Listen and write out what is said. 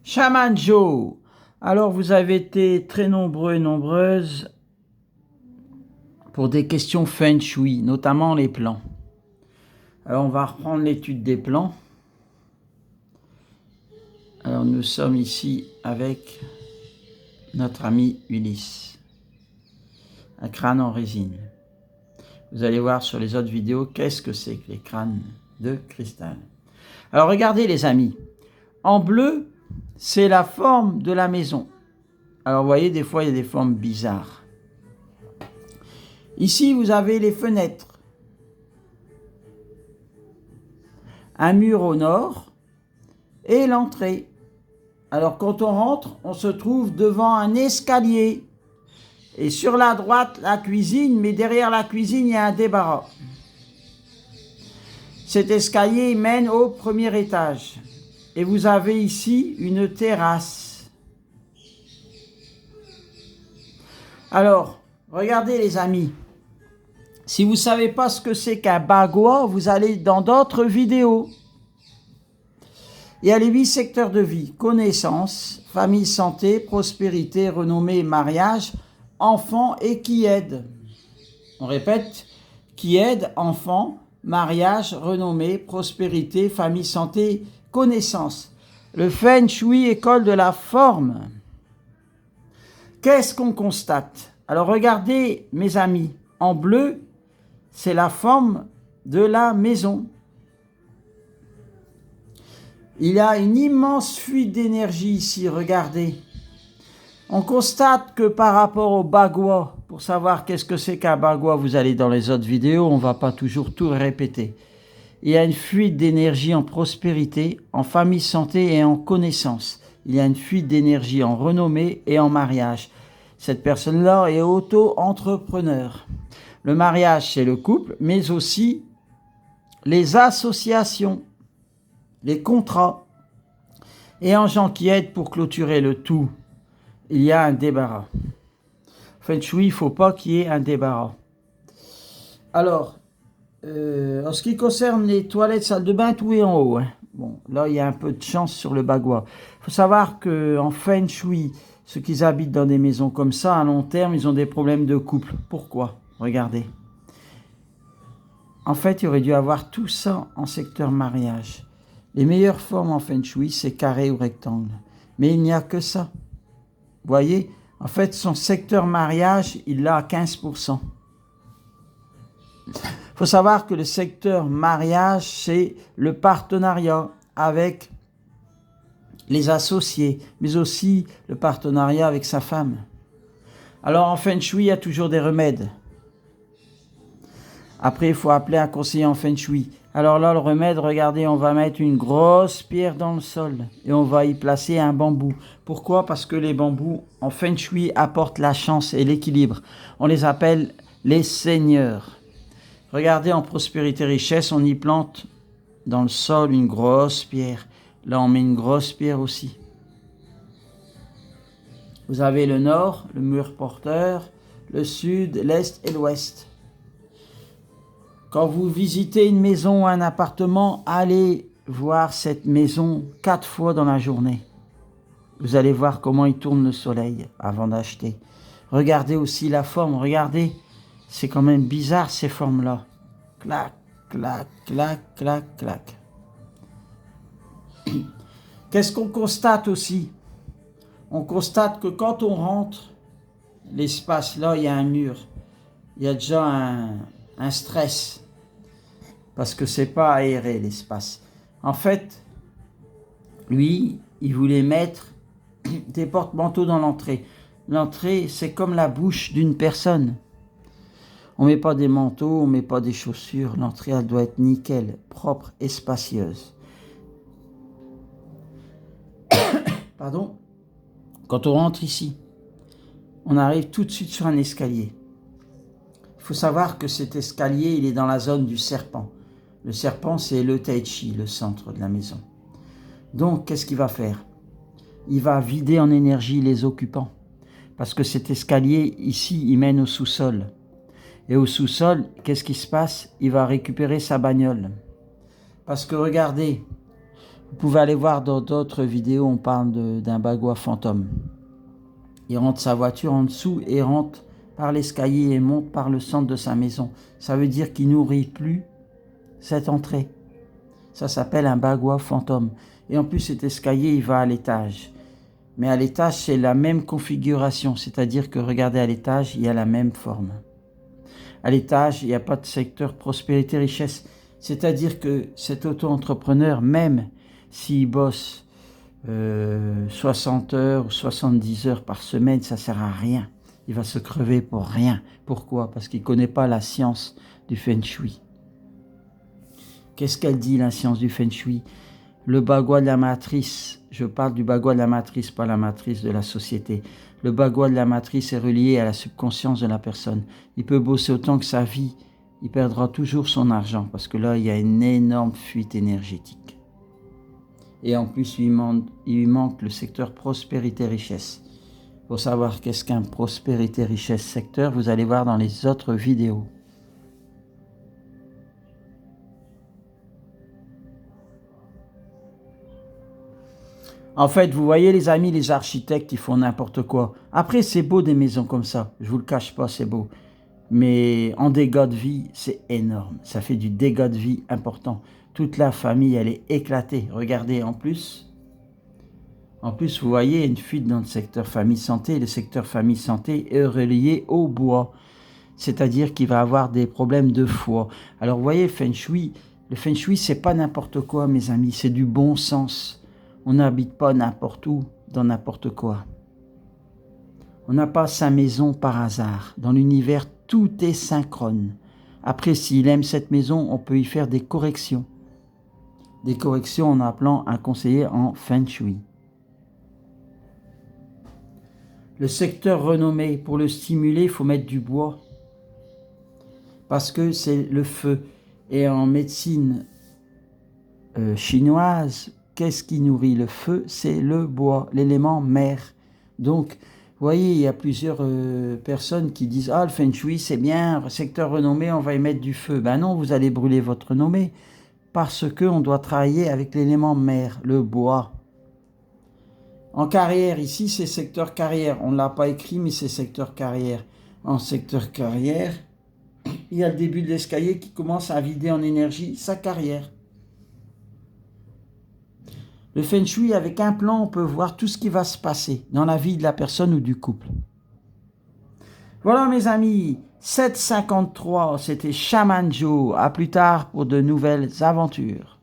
Shaman Joe. Alors, vous avez été très nombreux et nombreuses pour des questions Feng Shui, notamment les plans. Alors, on va reprendre l'étude des plans. Alors, nous sommes ici avec notre ami Ulysse, un crâne en résine. Vous allez voir sur les autres vidéos qu'est-ce que c'est que les crânes de cristal. Alors, regardez les amis. En bleu, c'est la forme de la maison. Alors, vous voyez, des fois, il y a des formes bizarres. Ici, vous avez les fenêtres. Un mur au nord et l'entrée. Alors, quand on rentre, on se trouve devant un escalier. Et sur la droite, la cuisine, mais derrière la cuisine, il y a un débarras. Cet escalier mène au premier étage. Et vous avez ici une terrasse. Alors, regardez les amis. Si vous ne savez pas ce que c'est qu'un bagua, vous allez dans d'autres vidéos. Il y a les 8 secteurs de vie. Connaissance, famille, santé, prospérité, renommée, mariage, enfant et qui aide. On répète, qui aide, enfant, mariage, renommée, prospérité, famille, santé, connaissance. Le Feng Shui, école de la forme. Qu'est-ce qu'on constate? Alors regardez mes amis, en bleu, c'est la forme de la maison. Il y a une immense fuite d'énergie ici, regardez. On constate que par rapport au bagua, pour savoir qu'est-ce que c'est qu'un bagua, vous allez dans les autres vidéos, on ne va pas toujours tout répéter. Il y a une fuite d'énergie en prospérité, en famille, santé et en connaissance. Il y a une fuite d'énergie en renommée et en mariage. Cette personne-là est auto-entrepreneur. Le mariage, c'est le couple, mais aussi les associations, les contrats. Et en gens qui aident pour clôturer le tout, il y a un débarras. Feng Shui, il ne faut pas qu'il y ait un débarras. Alors, en ce qui concerne les toilettes, salle de bain, tout est en haut. Hein. Bon, là, il y a un peu de chance sur le bagua. Il faut savoir qu'en Feng Shui, ceux qui habitent dans des maisons comme ça, à long terme, ils ont des problèmes de couple. Pourquoi? Regardez. En fait, il aurait dû avoir tout ça en secteur mariage. Les meilleures formes en Feng Shui, c'est carré ou rectangle. Mais il n'y a que ça. Vous voyez? En fait, son secteur mariage, il l'a à 15%. Il faut savoir que le secteur mariage, c'est le partenariat avec les associés, mais aussi le partenariat avec sa femme. Alors en Feng Shui, il y a toujours des remèdes. Après, il faut appeler un conseiller en Feng Shui. Alors là, le remède, regardez, on va mettre une grosse pierre dans le sol et on va y placer un bambou. Pourquoi? Parce que les bambous en Feng Shui apportent la chance et l'équilibre. On les appelle les seigneurs. Regardez, en prospérité richesse, on y plante dans le sol une grosse pierre. Là, on met une grosse pierre aussi. Vous avez le nord, le mur porteur, le sud, l'est et l'ouest. Quand vous visitez une maison ou un appartement, allez voir cette maison 4 fois dans la journée. Vous allez voir comment il tourne le soleil avant d'acheter. Regardez aussi la forme, regardez. C'est quand même bizarre ces formes-là. Clac, clac, clac, clac, clac. Qu'est-ce qu'on constate aussi? On constate que quand on rentre, l'espace là, il y a un mur. Il y a déjà un stress. Parce que c'est pas aéré l'espace. En fait, lui, il voulait mettre des porte-manteaux dans l'entrée. L'entrée, c'est comme la bouche d'une personne. On met pas des manteaux, on met pas des chaussures. L'entrée, elle doit être nickel, propre et spacieuse. Pardon? Quand on rentre ici, on arrive tout de suite sur un escalier. Il faut savoir que cet escalier, il est dans la zone du serpent. Le serpent, c'est le tai chi, le centre de la maison. Donc, qu'est-ce qu'il va faire? Il va vider en énergie les occupants. Parce que cet escalier, ici, il mène au sous-sol. Et au sous-sol, qu'est-ce qui se passe? Il va récupérer sa bagnole. Parce que regardez, Vous pouvez aller voir dans d'autres vidéos, on parle d'un bagua fantôme. Il rentre sa voiture en dessous et rentre par l'escalier et monte par le centre de sa maison. Ça veut dire qu'il nourrit plus cette entrée. Ça s'appelle un bagua fantôme. Et en plus, cet escalier, il va à l'étage. Mais à l'étage, c'est la même configuration. C'est-à-dire que, regardez, à l'étage, il y a la même forme. À l'étage, il n'y a pas de secteur prospérité-richesse. C'est-à-dire que cet auto-entrepreneur, même s'il bosse 60 heures ou 70 heures par semaine, ça ne sert à rien. Il va se crever pour rien. Pourquoi? Parce qu'il ne connaît pas la science du Feng Shui. Qu'est-ce qu'elle dit, la science du Feng Shui? Le bagua de la matrice, je parle du bagua de la matrice, pas la matrice de la société. Le bagua de la matrice est relié à la subconscience de la personne. Il peut bosser autant que sa vie, il perdra toujours son argent, parce que là, il y a une énorme fuite énergétique. Et en plus, il lui manque le secteur prospérité-richesse. Pour savoir qu'est-ce qu'un prospérité-richesse secteur, vous allez voir dans les autres vidéos. En fait, vous voyez les amis, les architectes, ils font n'importe quoi. Après, c'est beau des maisons comme ça, je vous le cache pas, c'est beau. Mais en dégâts de vie, c'est énorme. Ça fait du dégât de vie important. Toute la famille, elle est éclatée. Regardez, en plus, vous voyez une fuite dans le secteur famille-santé. Le secteur famille-santé est relié au bois. C'est-à-dire qu'il va avoir des problèmes de foie. Alors, vous voyez, Feng Shui, le Feng Shui, c'est pas n'importe quoi, mes amis. C'est du bon sens. On n'habite pas n'importe où, dans n'importe quoi. On n'a pas sa maison par hasard. Dans l'univers, tout est synchrone. Après, s'il aime cette maison, on peut y faire des corrections. Des corrections en appelant un conseiller en Feng Shui. Le secteur renommé, pour le stimuler, il faut mettre du bois. Parce que c'est le feu. Et en médecine chinoise, qu'est-ce qui nourrit le feu? C'est le bois, l'élément mer. Donc, vous voyez, il y a plusieurs personnes qui disent « Ah, le Feng Shui, c'est bien, secteur renommé, on va y mettre du feu. » Ben non, vous allez brûler votre renommée parce qu'on doit travailler avec l'élément mer, le bois. En carrière, ici, c'est secteur carrière. On ne l'a pas écrit, mais c'est secteur carrière. En secteur carrière, il y a le début de l'escalier qui commence à vider en énergie sa carrière. Le Feng Shui, avec un plan, on peut voir tout ce qui va se passer dans la vie de la personne ou du couple. Voilà mes amis, 7h53, c'était Shaman Joe. À plus tard pour de nouvelles aventures.